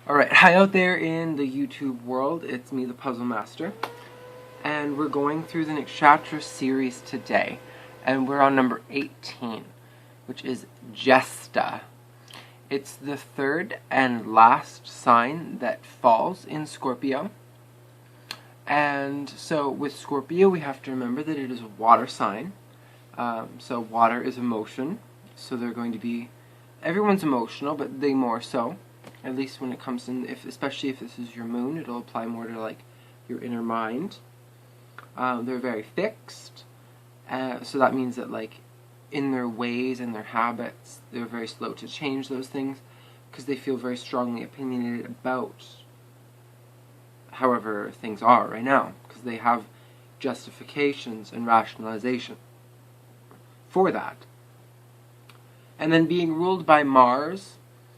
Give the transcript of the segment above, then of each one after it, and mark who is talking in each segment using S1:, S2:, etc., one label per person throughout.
S1: Alright, hi out there in the YouTube world, it's me, the Puzzle Master, and we're going through the Nakshatra series today, and we're on number 18, which is Jyeshta. It's the third and last sign that falls in Scorpio, and so with Scorpio we have to remember that it is a water sign, so water is emotion, so they're going to be, everyone's emotional, but they more so. At least when it comes in, especially if this is your moon, it'll apply more to like your inner mind. They're very fixed, so that means that like in their ways and their habits, they're very slow to change those things because they feel very strongly opinionated about however things are right now, because they have justifications and rationalization for that. And then being ruled by Mars,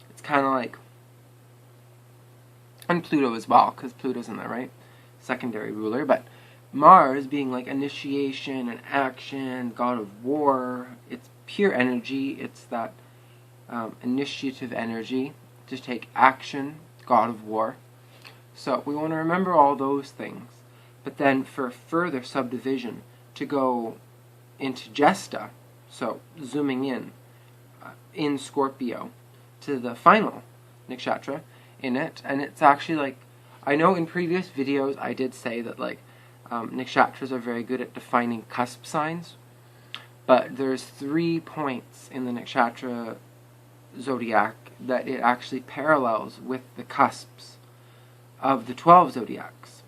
S1: it's kind of like, and Pluto as well, because Pluto's in there, right? Secondary ruler, but Mars being like initiation and action, god of war, it's pure energy, it's that initiative energy to take action, god of war. So we want to remember all those things, but then for further subdivision, to go into Jyeshta, so zooming in Scorpio, to the final Nakshatra in it, and it's actually like, I know in previous videos I did say that like nakshatras are very good at defining cusp signs, but there's 3 points in the nakshatra zodiac that it actually parallels with the cusps of the 12 zodiacs,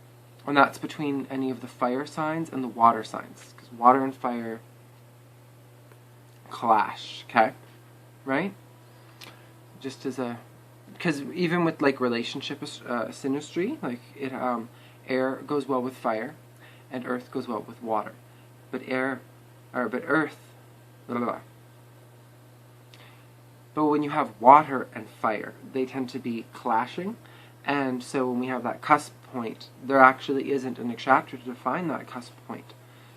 S1: and that's between any of the fire signs and the water signs, because water and fire clash, okay, right? Just as a, because even with like relationship synastry, like it air goes well with fire, and earth goes well with water, but earth, blah, blah, blah. But when you have water and fire, they tend to be clashing, and so when we have that cusp point, there actually isn't a nakshatra to define that cusp point.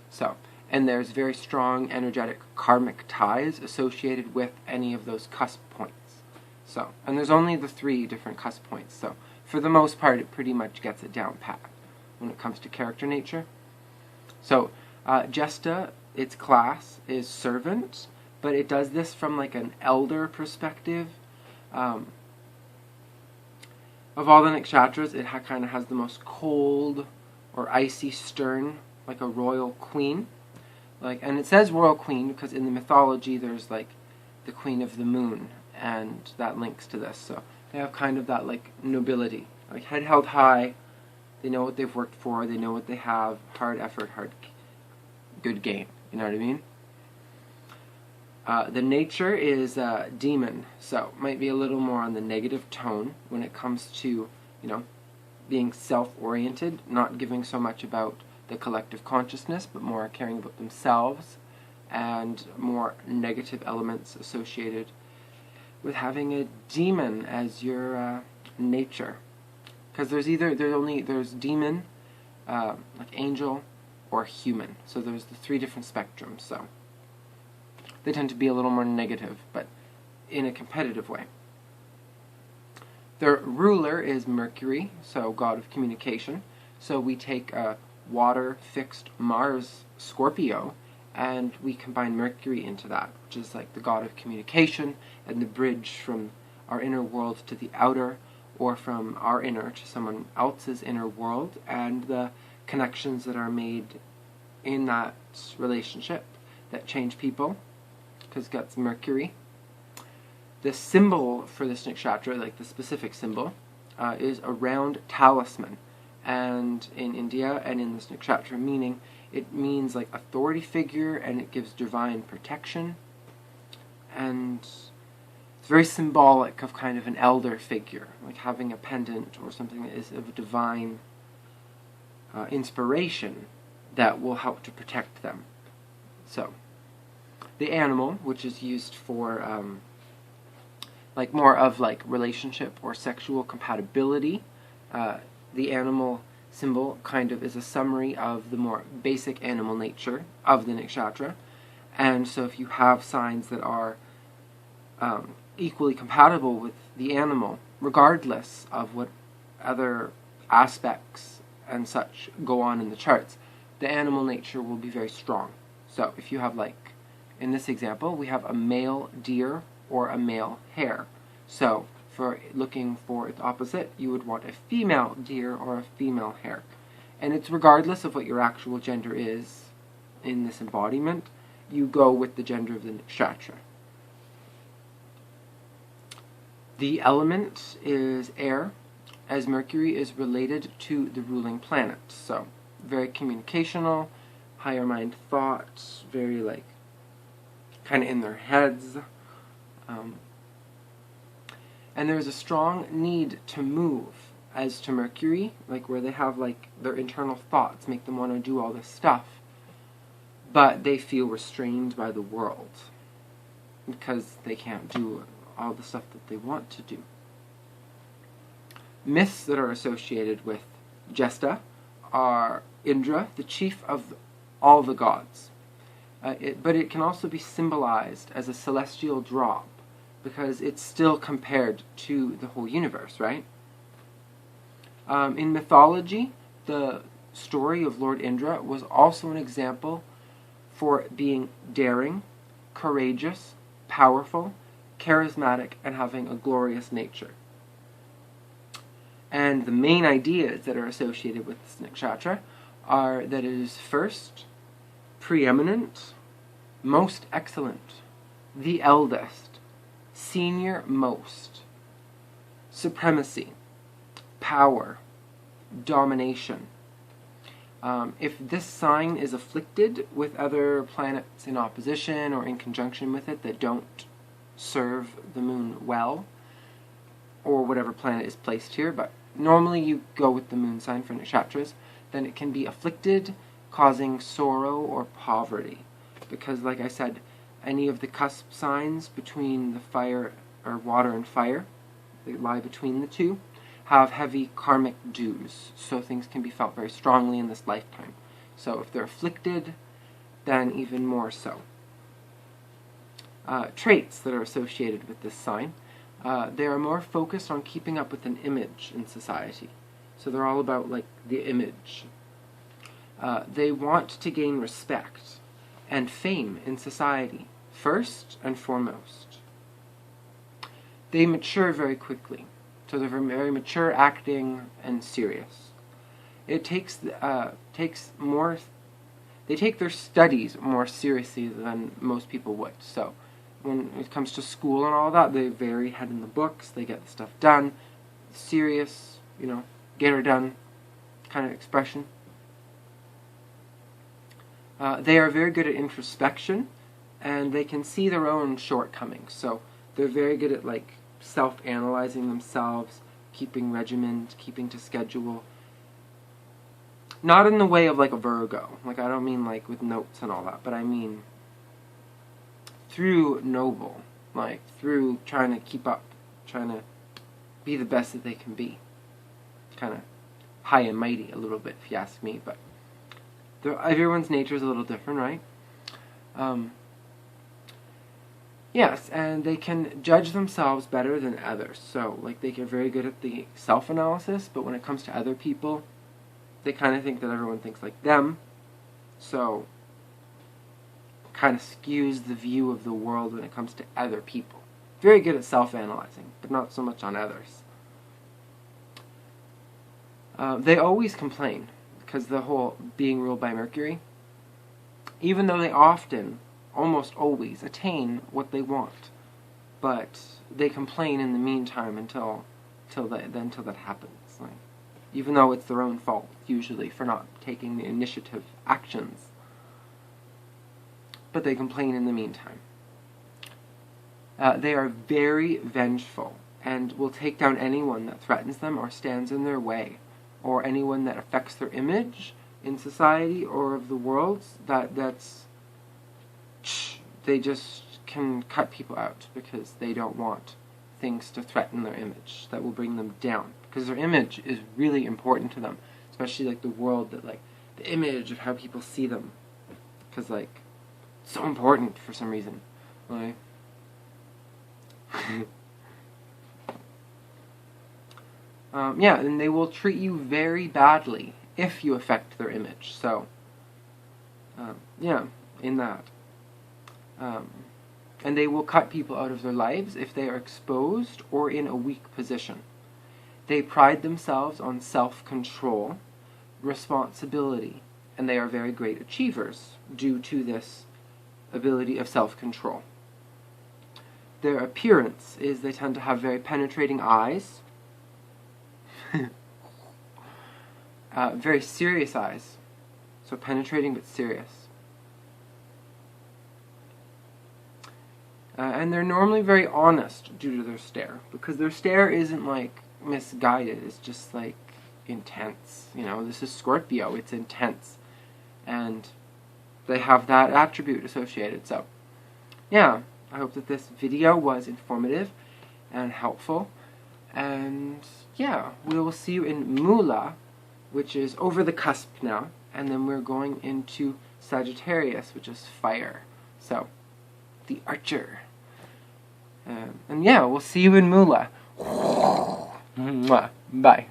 S1: So, and there's very strong energetic karmic ties associated with any of those cusp points. So, and there's only the 3 different cusp points, so for the most part it pretty much gets it down pat when it comes to character nature. So, Jyeshta, its class is servant, but it does this from like an elder perspective. Of all the nakshatras, it kind of has the most cold or icy stern, like a royal queen. Like, and it says royal queen because in the mythology there's like the queen of the moon, and that links to this. So they have kind of that like nobility, like head held high, they know what they've worked for, they know what they have, hard effort, good gain, you know what I mean? The nature is demon, so might be a little more on the negative tone when it comes to, you know, being self-oriented, not giving so much about the collective consciousness, but more caring about themselves, and more negative elements associated with having a demon as your nature, because there's demon, like angel, or human. So there's the 3 different spectrums. So they tend to be a little more negative, but in a competitive way. Their ruler is Mercury, so god of communication. So we take water fixed Mars Scorpio, and we combine Mercury into that, which is like the god of communication and the bridge from our inner world to the outer, or from our inner to someone else's inner world, and the connections that are made in that relationship that change people, because that's Mercury. The symbol for this nakshatra, like the specific symbol, is a round talisman, and in India and in this nakshatra meaning, it means like authority figure, and it gives divine protection, and it's very symbolic of kind of an elder figure, like having a pendant or something that is of divine inspiration that will help to protect them. So, the animal, which is used for like more of like relationship or sexual compatibility, the animal symbol kind of is a summary of the more basic animal nature of the nakshatra, and so if you have signs that are equally compatible with the animal, regardless of what other aspects and such go on in the charts, the animal nature will be very strong. So if you have, like, in this example, we have a male deer or a male hare. So for looking for its opposite, you would want a female deer or a female hare. And it's regardless of what your actual gender is in this embodiment, you go with the gender of the nakshatra. The element is air, as Mercury is related to the ruling planet. So very communicational, higher mind thoughts, very, like, kind of in their heads. And there's a strong need to move as to Mercury, like where they have, like, their internal thoughts make them want to do all this stuff, but they feel restrained by the world because they can't do all the stuff that they want to do. Myths that are associated with Jyeshta are Indra, the chief of all the gods. But it can also be symbolized as a celestial drop, because it's still compared to the whole universe, right? In mythology, the story of Lord Indra was also an example for being daring, courageous, powerful, charismatic, and having a glorious nature. And the main ideas that are associated with this nakshatra are that it is first, preeminent, most excellent, the eldest, senior most, supremacy, power, domination. If this sign is afflicted with other planets in opposition or in conjunction with it that don't serve the moon well, or whatever planet is placed here, but normally you go with the moon sign for nakshatras, then it can be afflicted, causing sorrow or poverty. Because, like I said, any of the cusp signs between the fire, or water and fire, they lie between the two, have heavy karmic dues, so things can be felt very strongly in this lifetime. So if they're afflicted, then even more so. Traits that are associated with this sign, they are more focused on keeping up with an image in society. So they're all about, like, the image. They want to gain respect and fame in society, first and foremost. They mature very quickly. So they're very mature, acting, and serious. It takes more. They take their studies more seriously than most people would. So when it comes to school and all that, they're very head in the books. They get the stuff done, serious, get her done kind of expression. They are very good at introspection, and they can see their own shortcomings. So they're very good at, like, self-analyzing themselves, keeping regiment, keeping to schedule. Not in the way of, like, a Virgo. Like, I don't mean, like, with notes and all that, but I mean through noble, like, through trying to keep up, trying to be the best that they can be. Kind of high and mighty a little bit, if you ask me, but everyone's nature is a little different, right? Yes, and they can judge themselves better than others. So, like, they get very good at the self-analysis, but when it comes to other people, they kind of think that everyone thinks like them. So, kind of skews the view of the world when it comes to other people. Very good at self-analyzing, but not so much on others. They always complain, because the whole being ruled by Mercury, even though they often, almost always, attain what they want, but they complain in the meantime until that happens. Like, even though it's their own fault, usually, for not taking the initiative actions. But they complain in the meantime. They are very vengeful, and will take down anyone that threatens them or stands in their way, or anyone that affects their image in society or of the world. They just can cut people out because they don't want things to threaten their image that will bring them down. Because their image is really important to them, especially, like, the world, that, like, the image of how people see them. Because, like, it's so important for some reason. Like, Yeah, and they will treat you very badly if you affect their image. So, yeah, in that. And they will cut people out of their lives if they are exposed or in a weak position. They pride themselves on self-control, responsibility, and they are very great achievers due to this ability of self-control. Their appearance is they tend to have very penetrating eyes, very serious eyes, so penetrating but serious. And they're normally very honest due to their stare, because their stare isn't like misguided, it's just like intense. You know, this is Scorpio, it's intense. And they have that attribute associated. So, yeah, I hope that this video was informative and helpful. And yeah, we will see you in Mula, which is over the cusp now. And then we're going into Sagittarius, which is fire. So, the Archer. And yeah, we'll see you in Mula. Bye.